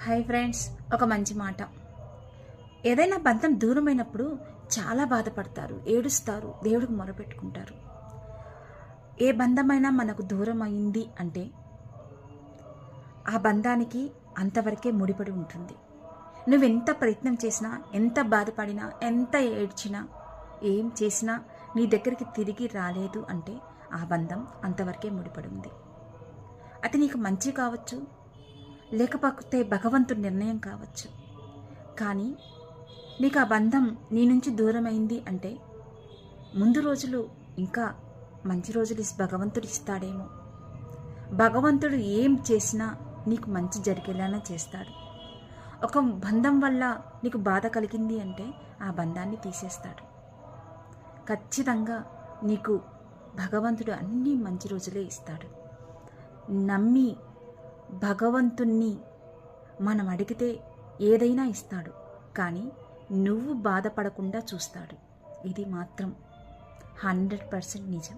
Hi friends, ఒక మంచి మాట. ఏదైనా బంధం దూరమైనప్పుడు చాలా బాధపడతారు, ఏడుస్తారు, దేవుడికి మొరపెట్టుకుంటారు. ఏ బంధమైనా మనకు దూరం అయింది అంటే ఆ బంధానికి అంతవరకే ముడిపడి ఉంటుంది. నువ్వెంత ప్రయత్నం చేసినా, ఎంత బాధపడినా, ఎంత ఏడ్చినా, ఏం చేసినా నీ దగ్గరికి తిరిగి రాలేదు అంటే ఆ బంధం అంతవరకే ముడిపడి ఉంది. అది నీకు మంచి కావచ్చు, లేకపోతే భగవంతుడి నిర్ణయం కావచ్చు. కానీ నీకు ఆ బంధం నీ నుంచి దూరమైంది అంటే ముందు రోజులు ఇంకా మంచి రోజులు భగవంతుడు ఇస్తాడేమో. భగవంతుడు ఏం చేసినా నీకు మంచి జరిగేలానే చేస్తాడు. ఒక బంధం వల్ల నీకు బాధ కలిగింది అంటే ఆ బంధాన్ని తీసేస్తాడు. ఖచ్చితంగా నీకు భగవంతుడు అన్ని మంచి రోజులే ఇస్తాడు. నమ్మి భగవంతుణ్ణి మనం అడిగితే ఏదైనా ఇస్తాడు, కానీ నువ్వు బాధపడకుండా చూస్తాడు. ఇది మాత్రం 100% నిజం.